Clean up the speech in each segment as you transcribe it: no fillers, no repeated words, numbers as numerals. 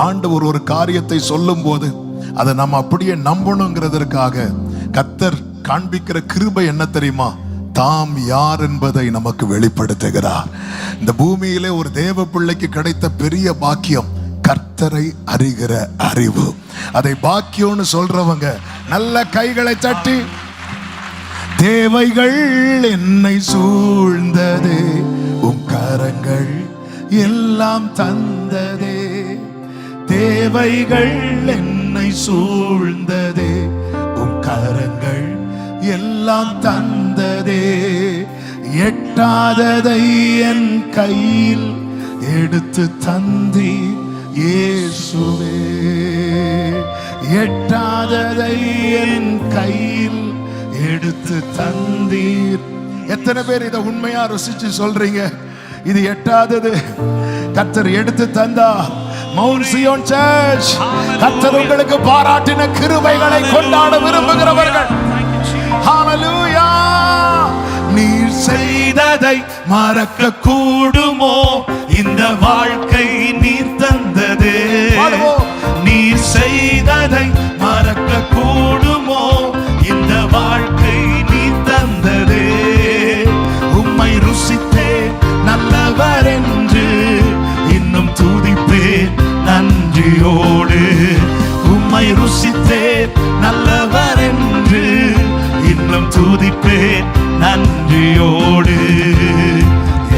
ஆண்டவர் ஒரு காரியத்தை சொல்லும் போது அதை நம்ம அப்படியே நம்பணுங்கிறதற்காக கர்த்தர் காண்பிக்கிற கிருபை என்ன தெரியுமா? தாம் யார் என்பதை நமக்கு வெளிப்படுத்துகிறார். இந்த பூமியிலே ஒரு தேவ பிள்ளைக்கு கிடைத்த பெரிய பாக்கியம் கர்த்தரை அறிகிற அறிவு. அதை பாக்கியம்னு சொல்றவங்க நல்ல கைகளை தட்டி, தேவைகள் என்னை சூழ்ந்ததே, உம் கரங்கள் எல்லாம் தந்ததே. தேவைகள் என்னை சூழ்ந்ததே, உம் கரங்கள் எல்லாம் தந்ததே. எட்டாததை என் கையில் எடுத்து தந்தீர் இயேசுவே. எட்டாததை என் கையில் எடுத்து தந்தீர். எத்தனை பேர் இதை உண்மையா ருசிச்சு சொல்றீங்க? இது எட்டாதது கர்த்தர் எடுத்து தந்தா. மவுண்ட் சியோன் சர்ச், கர்த்தர் உங்களுக்கு பாராட்டின கிருபைகளை கொண்டாட விரும்புகிறவர்கள், ஹalleluya. நீர் செய்ததை மறக்க கூடுமோ? இந்த வாழ்க்கை நீர் தந்ததே. நீர் செய்ததை மறக்க கூடுமோ? இந்த வாழ்க்கை நீர் தந்ததே. உம்மை ருசித்தே நல்லவர் என்று இன்னும் துதிப்பேன் நன்றியோடு. உம்மை ருசித்தே நல்லவர் என்று இன்னும் துதிப்பேன் நன்றியோடு.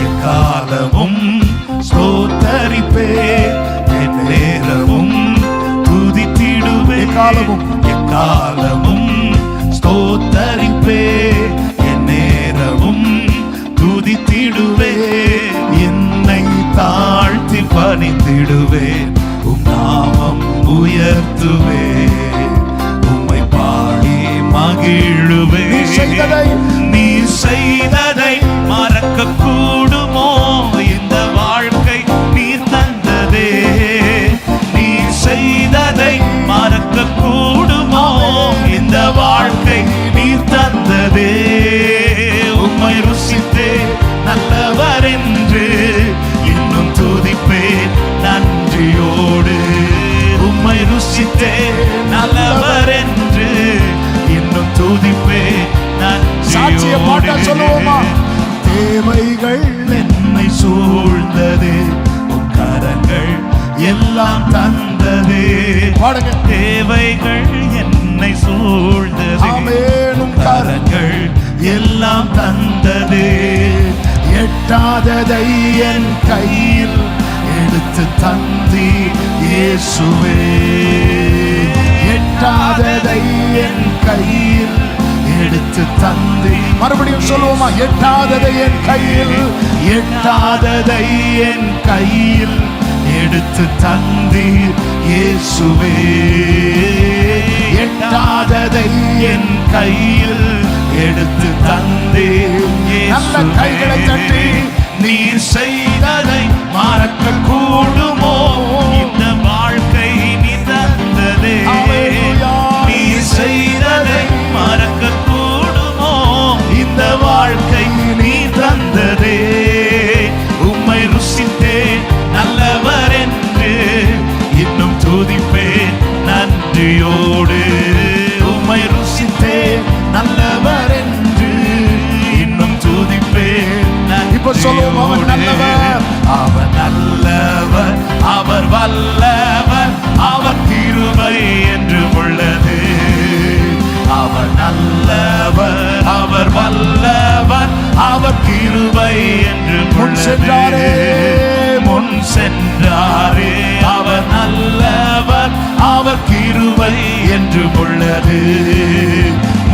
எக்காலமும் ஸ்தோத்தரிப்பேன், என் நேரமும் துதித்திடுவேன். எக்காலமும் ஸ்தோத்தரிப்பேன், என் நேரமும் துதித்திடுவேன். என்னை தாழ்த்தி பணிந்திடுவேன், உம் நாமம் உயர்த்துவேன். உம்மை பாடி மகிழுவேன். நீ செய்ததை மறக்க கூடுமோ? இந்த வாழ்க்கை நீர் தந்ததே. நீ செய்ததை மறக்க கூடுமோ? இந்த வாழ்க்கை நீர் தந்ததே. உம்மை ருசித்தே நல்லவர் என்று இன்னும் துதிப்பேன் நன்றியோடு. உம்மை ருசித்தே நல்லவர் என்று இன்னும் துதிப்பேன் நன்றியோடு. சொல்லுவோமா? தேவைகள் என்னை சூழ்ந்ததே, உம் கரங்கள் எல்லாம் தந்ததே. தேவைகள் என்னை சூழ்ந்ததே, உம் கரங்கள் எல்லாம் தந்ததே. எட்டாததை என் கையில் எடுத்து தந்தீர் இயேசுவே. எட்டாததை என் கையில் எடுத்து தந்தீர். மறுபடியும் சொல்லுவோமா? எட்டாததை என் கையில், எட்டாததை என் கையில் எடுத்து தந்தீர் இயேசுவே. எட்டாததை என் கையில் எடுத்து தந்தீர். நல்ல கைகளை தட்டி, நீர் செய்ததை மறக்க கூடுமோ? இந்த வாழ்க்கை நீர் தந்ததே. நீர் செய்ததை மறக்க கூடுமோ? இந்த வாழ்க்கை நீர் தந்ததே. உம்மை ருசித்தேன் நல்லவர் என்று இன்னும் துதிப்பேன் நன்றியோடு. உம்மை ருசித்தேன் நல்லவர் என்று இன்னும் துதிப்பேன். இப்ப சொல்லுவோம், அவர் நல்லவர், அவர் நல்லவர், அவர் வல்லவர், அவர் கிருபை என்று உள்ளது. அவர் நல்லவர், அவர் வல்லவர், அவர் கிருபை என்று முன் சென்றாரே. முன் சென்றாரே. அவர் நல்லவர், அவர் கிருபை என்று உள்ளது.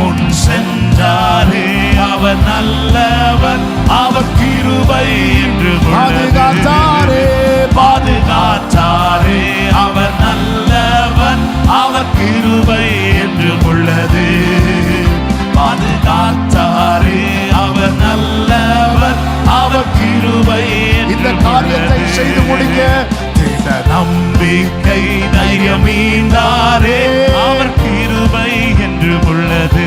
முன் சென்றாரே. அவர் நல்லவர், அவர் கிருபை என்று பாதுகாத்தாரே. பாதுகாத்தாரே. அவர் நல்லவர், அவர் கிருபை என்று உள்ளது. பாதுகாத்தாரே. அவர் நல்லவர், அவர் கிருபை. இந்த காரியத்தை செய்து முடிக்க திட நம்பிக்கை தைரியம் மீண்டாரே. அவர் கிருபை என்று உள்ளது.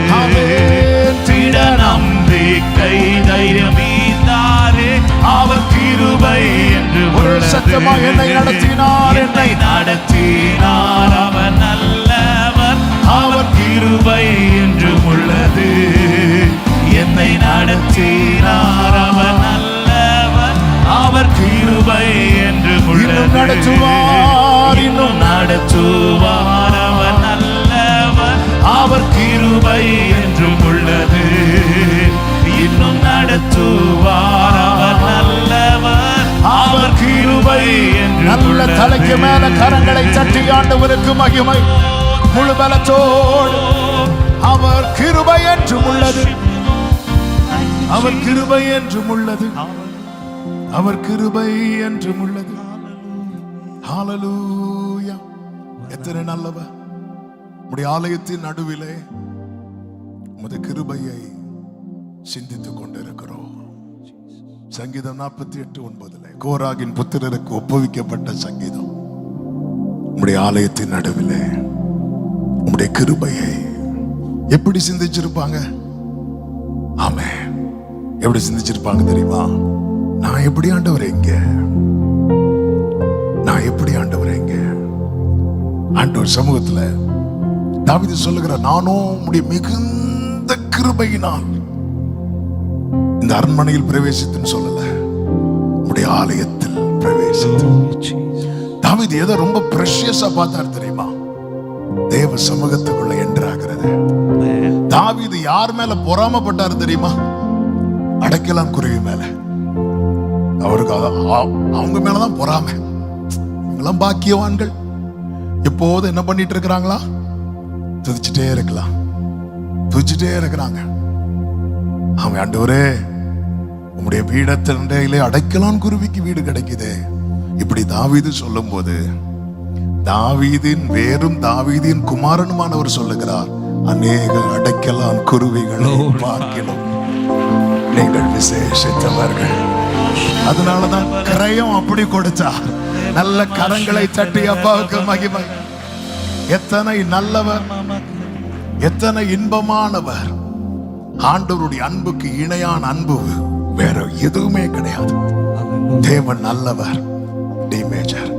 திட நம்பிக்கை தைரியம் மீண்டாரே. அவர் கிருபை என்று உள்ளது. என்னை நடத்தினார், என்னை நடத்தி நடத்துவார். அவர் நல்லவர், அவர் கிருபை என்று நல்ல தலைக்கு மேல கரங்களை தட்டி ஆண்டவருக்கு மகிமை. முழு பலத்தோடு அவர் கிருபை என்றும் உள்ளது, அவர் கிருபை என்றும் உள்ளது, அவர் கிருபை என்றும் உள்ளது. ஹalleluya. எத்தனை நல்லவர். உம்முடைய ஆலயத்தின் நடுவிலே உமது கிருபையை சிந்தித்துக் கொண்டிருக்கிறோம். சங்கீதம் 48:9 கோராகின் புத்திரருக்கு ஒப்புவிக்கப்பட்ட சங்கீதம். உம்முடைய ஆலயத்தின் நடுவிலே உம்முடைய கிருபையை எப்படி சிந்திச்சிருப்பாங்க? ஆமென். எப்படி சிந்திச்சிருப்பாங்க தெரியுமா? நான் எப்படி ஆண்டவரே இங்க, நான் எப்படி ஆண்டவரே இங்க. ஆண்டவர் சமூகத்துல தாவீது சொல்லுகிறார், நானும் உம்முடைய மிகுந்த கிருபையினால் இந்த அரண்மனையில் பிரவேசித்துன்னு சொல்லல, உம்முடைய ஆலயத்தில் பிரவேசித்து. தாவீது ஏதோ ரொம்ப பிரஷியஸா பார்த்தார் தெரியுமா? தேவ சமூகத்துக்குள்ள என்றாகிறது. தாவீது யார் மேல பொறாமப்பட்டார் தெரியுமா? அடைக்கலான் குருவி மேல. அவருக்கு அவங்க மேலதான் பொறாமை. இவங்கெல்லாம் பாக்கியவான்கள், எப்போது என்ன பண்ணிட்டு இருக்கிறாங்களா? துதிச்சுட்டே இருக்கலாம், துதிச்சுட்டே இருக்கிறாங்க. அவன் ஆண்டவரே உம்முடைய பீடத்திலே அடைக்கலான் குருவிக்கு வீடு கிடைக்குது. இப்படி தாவீது சொல்லும் போது தாவீதின் வேறும் தாவீதின் குமாரனுமானவர் சொல்லுகிறார், அநேக அடைக்கலான் குருவிகளை பார்க்கிறோம், நீங்கள் விசேஷித்தவர்கள். அதனாலதான் கிரயம் அப்படி கொடுத்தார். நல்ல கரங்களை தட்டி அப்பாவுக்கு மகிமை. எத்தனை நல்லவர், எத்தனை இன்பமானவர். ஆண்டவருடைய அன்புக்கு இணையான அன்பு வேற எதுவுமே கிடையாது. தேவன் நல்லவர். D major.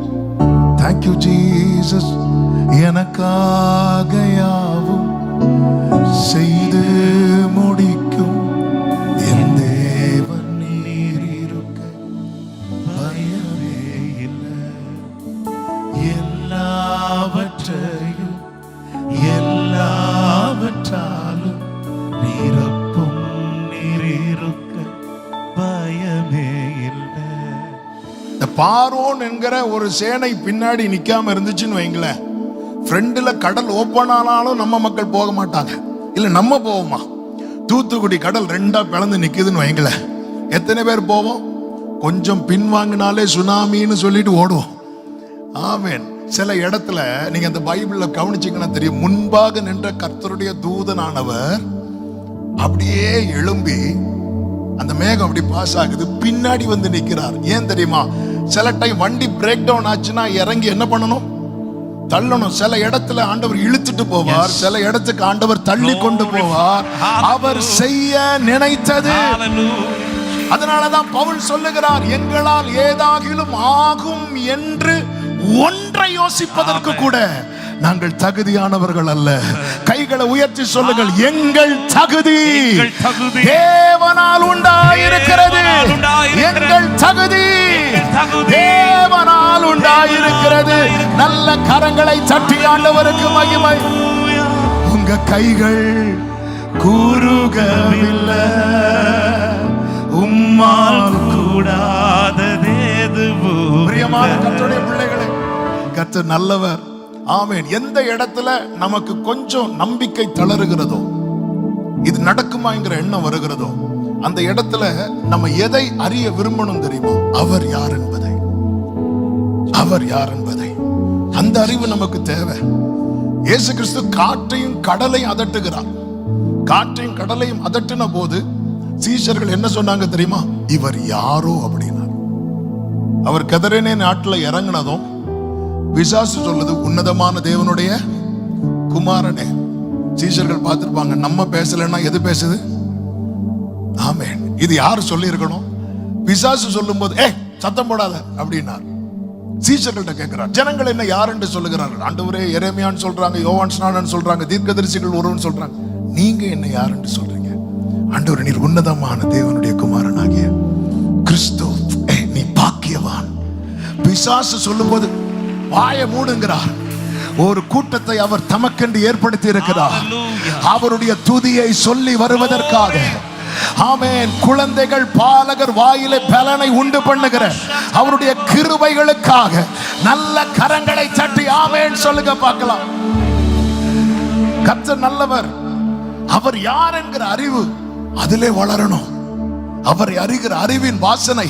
Thank you Jesus. எனக்காக யாவும் செய்து முடிக்கும் என் தேவன் நீர் இருக்க பயமே இல்லை. எல்லாவற்றையும் எல்லாவற்றாலும் நிரப்பும் நீர் இருக்க பயமே இல்லை. இந்த பார்வோன் என்கிற ஒரு சேனை பின்னாடி நிக்காம இருந்துச்சுன்னு வைங்களேன், ஃப்ரெண்டுல கடல் ஓப்பன் ஆனாலும் நம்ம மக்கள் போக மாட்டாங்க. இல்ல நம்ம போவோமா? தூத்துக்குடி கடல் ரெண்டா பிளந்து நிக்குதுன்னு வைங்களேன், எத்தனை பேர் போவோம்? கொஞ்சம் பின்வாங்கினாலே சுனாமின்னு சொல்லிட்டு ஓடுவோம். ஆமென். சில இடத்துல நீங்க அந்த பைபிள்ல கவனிச்சீங்கன்னா தெரியும், முன்பாக நின்ற கர்த்தருடைய தூதனானவர் அப்படியே எழும்பி அந்த மேகம் அப்படி பாஸ் ஆகுது, பின்னாடி வந்து நிக்கிறார். ஏன் தெரியுமா? சில டைம் வண்டி பிரேக் டவுன் ஆச்சுன்னா இறங்கி என்ன பண்ணணும்? தள்ளணும். சில இடத்துல ஆண்டவர் இழுத்துட்டு போவார், சில இடத்துக்கு ஆண்டவர் தள்ளி கொண்டு போவார். அவர் செய்ய நினைத்தது. அதனாலதான் பவுல் சொல்லுகிறார், எங்களால் ஏதாகிலும் ஆகும் என்று ஒன்றை யோசிப்பதற்கு கூட நாங்கள் தகுதியானவர்கள் அல்ல. கைகளை உயர்த்தி சொல்லுங்கள், எங்கள் தகுதி தேவனால் உண்டாயிருக்கிறது. எங்கள் தகுதி தேவனால் உண்டாயிருக்கிறது. நல்ல கரங்களை தட்டி ஆண்டவருக்கு மகிமை. உங்க கைகள் கூறுகவில்லை, உம்மால் கூடாததேதுவோ. பிரியமான கர்த்தருடைய பிள்ளைகளே, கர்த்தர் நல்லவர். ஆமென். எந்த இடத்துல நமக்கு கொஞ்சம் நம்பிக்கை தளருகிறதோ, இது நடக்குமாங்கிற எண்ணம் வருகிறதோ, அந்த இடத்துல நம்ம எதை அறிய விரும்பணும் தெரியுமா? அவர் யார் என்பதை. அவர் யார் என்பதை, அந்த அறிவு நமக்கு தேவை. இயேசு கிறிஸ்து காற்றையும் கடலையும் அதட்டுகிறார். காற்றையும் கடலையும் அதட்டின போது சீஷர்கள் என்ன சொன்னாங்க தெரியுமா? இவர் யாரோ அப்படின்னார். அவர் கதரேனே நாட்டில் இறங்கினதும் பிசாசு சொல்லுது, உன்னதமான தேவனுடைய குமாரனே. சீஷர்கள் பார்த்திருப்பாங்க, நம்ம பேசலன்னா எது பேசுது? ஆமென். இது யாரு சொல்லி இருக்கணும்? பிசாசு சொல்லும் போது சத்தம் போடாத அப்படின்னார். சீஷர்கள்ட்ட கேட்கிறார், ஜனங்கள் என்ன யார் என்று சொல்லுகிறார்கள்? ஆண்டவரே எரேமியான்னு சொல்றாங்க, யோவான் ஸ்நானன் சொல்றாங்க, தீர்க்கதரிசிகள் ஒருவன் சொல்றாங்க. நீங்க என்ன யார் என்று சொல்றீங்க? ஆண்டவரே, நீர் உன்னதமான தேவனுடைய குமாரனாகிய கிறிஸ்து, நீ பாக்கியவான். பிசாசு சொல்லும் போது வாயை மூடுங்கிறார். ஒரு கூட்டத்தை அவர் தமக்கென்று ஏற்படுத்தி இருக்கிறார். அவருடைய துதியை சொல்லி வருவதற்காக, ஆமென். குழந்தைகள் பாலகர் வாயிலே பலனை உண்டு பண்ணுகிற அவருடைய கிருபைகளுக்காக நல்ல கரங்களை தட்டி ஆமென் சொல்லுங்க பார்க்கலாம். கர்த்தர் நல்லவர். அவர் யார் என்கிற அறிவு அதிலே வளரணும். அவரை அறிகிற அறிவின் வாசனை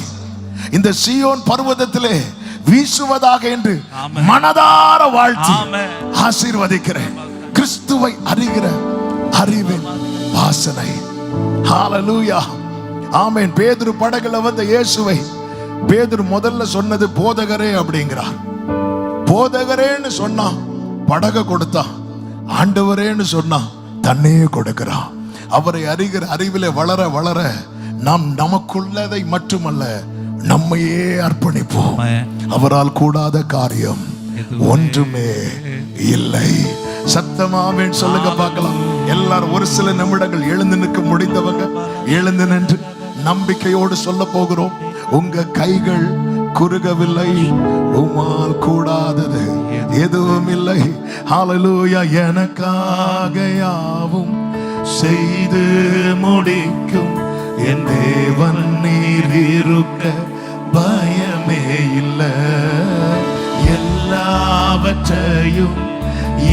இந்த சீயோன் பர்வதத்திலே வீசுவதாக என்று மனதார வாழ்த்தி ஆசீர்வதிக்கிறேன். கிறிஸ்துவை அறிகிற அறிவின் வாசனை. ஹalleluya. ஆமென். பேதுரு படகுல வந்த இயேசுவை பேதுரு முதல்ல சொன்னது போதகரே அப்படிங்கிறார். போதகரேன்னு சொன்னா படக கொடுத்தா, ஆண்டவரேன்னு சொன்னா தன்னையே கொடுக்கிறான். அவரை அறிகிற அறிவிலே வளர வளர நாம் நமக்குள்ளதை மட்டுமல்ல நம்மையே அர்ப்பணிப்போம். அவரால் கூடாத காரியம் ஒன்றுமே இல்லை. சத்தமாவேன் சொல்லுங்க பார்க்கலாம். எல்லாரும் ஒரு சில நிமிடங்கள் எழுந்து நிற்க முடிந்தவங்க எழுந்து நின்று நம்பிக்கையோடு சொல்ல போகிறோம். உங்க கைகள் குறுகவில்லை, உம்மால் கூடாதது எதுவும் இல்லை. ஹalleluya. எனக்காக யாவும் செய்து முடிக்கும் என் தேவன் நீர் இருக்க பயமே இல்லை. எல்லாவற்றையும்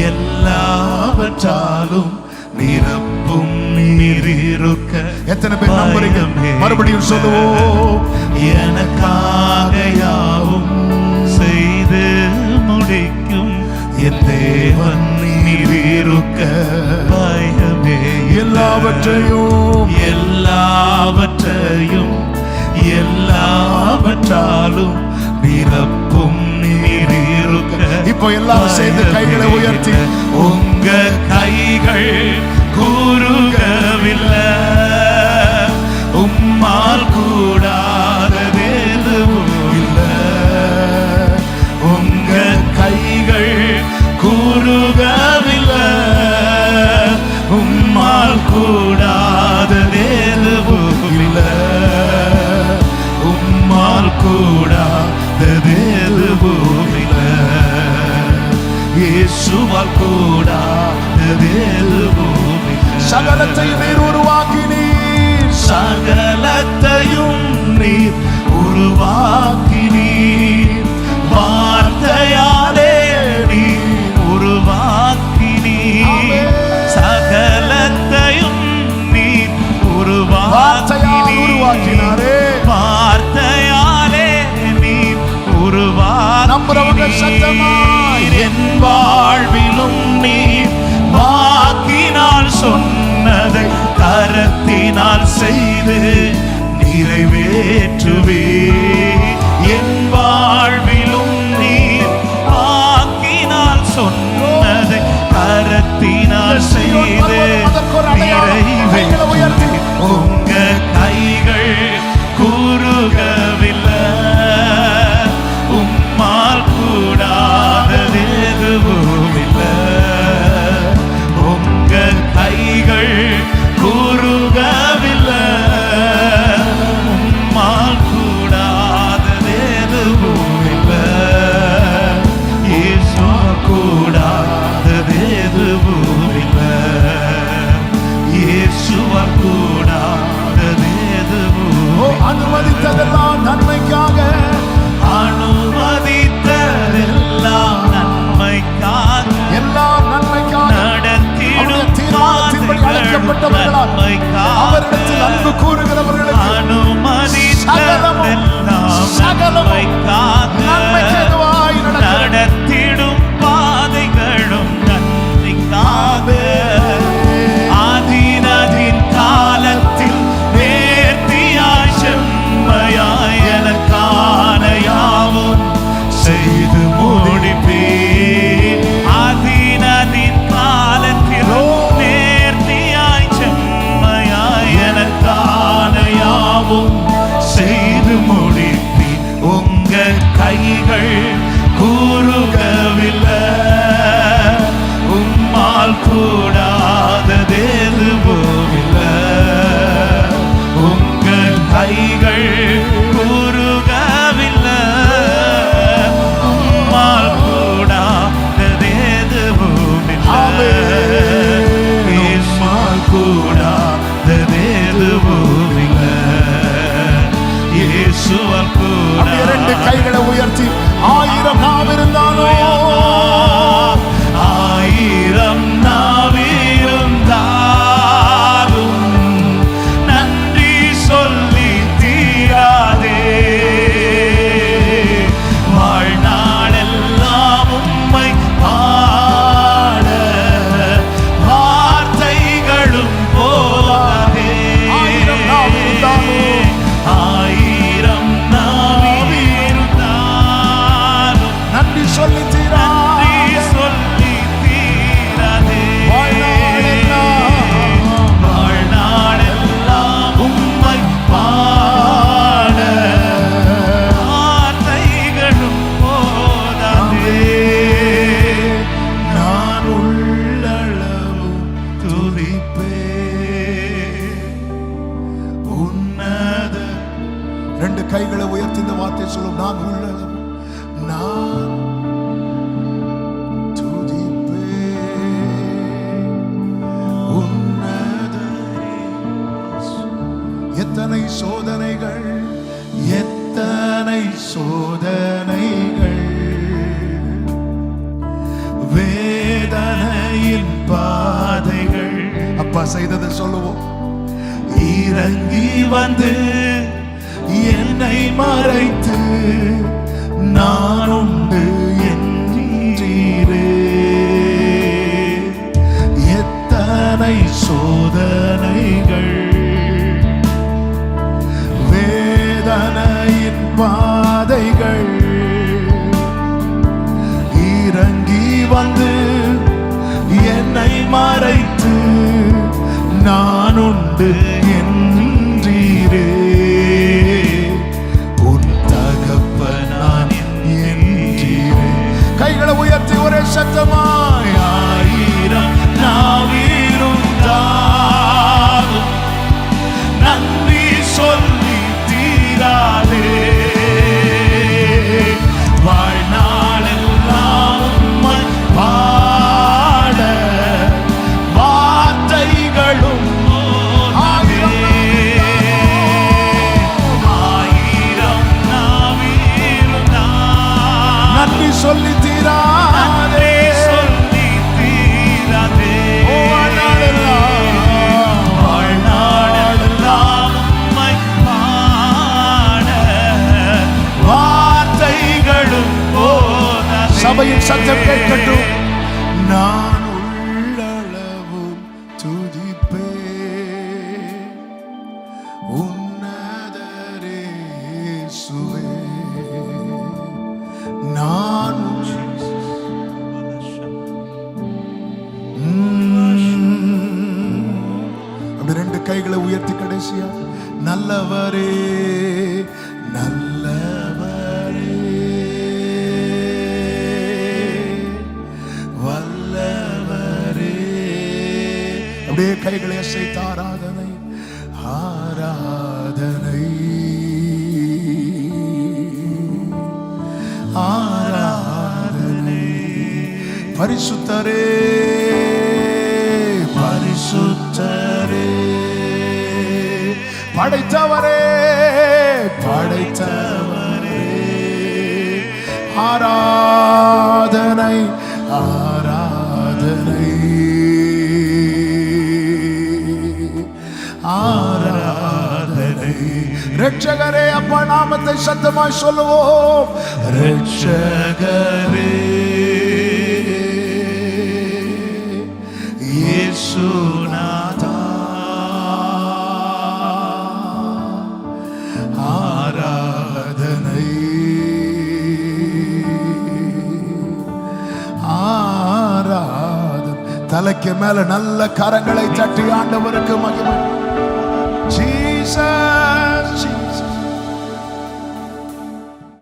எல்லாவற்றாலும் நிரப்பும் நீர் இருக்க. எத்தனை பேர் நம்புறீங்க? மறுபடியும் சொல்லுவோம். எனக்காக யாவும் செய்து முடிக்கும் என் தேவன் நீர் இருக்க பயமே. எல்லாவற்றையும் எல்லாவற்றையும் எல்லாவற்றாலும் நிரப்பும் நீர் இருக்க. இப்போ எல்லாரும் சேர்ந்து கைகளை உயர்த்தி உங்க கைகள் கூறுகவில்லை, உம்மால் கூடாதது எதுவும் இல்லை. உங்க கைகள் கூறுகவில்லை, உம்மால் கூடாதது எதுவும் இல்லை. உம்மால் கூடாதது எதுவும் இல்லை. இயேசுவால் கூடாதது எதுவும் இல்லை. சகலத்தையும் நீர் உருவாக்கினீர். சகலத்தையும் நீர் உருவாக்கினீர். வார்த்தையாலே நீர் உருவாக்கினீர். சகலத்தையும் நீர் உருவாக்கினாரே. வார்த்தையாலே நீர் நம்புறவங்க சத்தமாய் என் வாழ்விலும் நீர் வாக்கினால் சொன்னதை கரத்தினால் செய்து நிறைவேற்றுவே. என் வாழ்விலும் நீர் வாக்கினால் சொன்னதை கரத்தினால் செய்து நிறைவேற்று. உங்க கைகள் கூறுகவில்லை, உம்மால் கூடாதது எதுவும் இல்லை. உங்க கைகள் கூறுகவில்லை, உம்மால் கூடாதது எதுவும் இல்லை. இயேசு கூடாதது எதுவும் இல்லை. இயேசுவா கூடாதது எதுவும் அனுமதித்ததெல்லாம் நன்மைக்காக. அனுமதித்ததெல்லாம் நன்மைக்காக. எல்லாம் நன்மைக்காக. நடத்திடும் தீர்மானத்தின்படி அழைக்கப்பட்டவர்களால் அவரிடத்தில் அன்பு கூறுகிறவர்களுக்கு அனுமதித்ததெல்லாம் நன்மைக்காக. நடத்திடும் பாதைகளும் நன்மைக்காக. ஆதினதின் காலத்தில் நேர்த்தியாய் செம்மையாய் வேதனையின் பாதைகள் அப்பா செய்ததை சொல்லுவோம். இறங்கி வந்து என்னை மறைத்து நான் உண்டு என்றீரே. எத்தனை சோதனைகள் வேதனையின் பாதைகள் இறங்கி வந்து என்னை மறைத்து நான் உண்டு என்றீரே. உன் தகப்பனான் என்றீரே. கைகளை உயர்த்தி ஒரே சத்தமாய் ஆயிரம் நாவிருந்தாலும் நன்றி சொல்லி தீராதே. வாழ்நாளெல்லாம் உம்மை பாட வார்த்தைகளும் ஆயிரம் நாவிருந்தாலும் நன்றி சொல்லி தீராதே. சொல்லி தீராதே. வாழ்நாளெல்லாம் உம்மை பாட வார்த்தைகளும் போதாதே. சபையின் சத்தம் கேட்கட்டும். நான் உள்ளளவும் துதிப்பேன் உன்னதரே இயேசுவே. நான் அப்படி ரெண்டு கைகளை உயர்த்தி கடைசியா நல்லவரே நல்லவரே வல்லவரே. அப்படியே கைகளை அசைத்து ஆராதனை ஆராதனை ஆராதனை. பரிசுத்தரே பரிசுத்தரே படைத்தவரே படைத்தவரே. ஆராதனை ஆராதனை ஆராதனை. ரட்சகரே அப்பா நாமத்தை சத்தமாய் சொல்லுவோம். ரட்சகரே இயேசுநாதா ஆராதனை ஆராதனை. தலைக்கு மேல நல்ல கரங்களை தட்டி ஆண்டவருக்கு மகிமை. ஜீசஸ்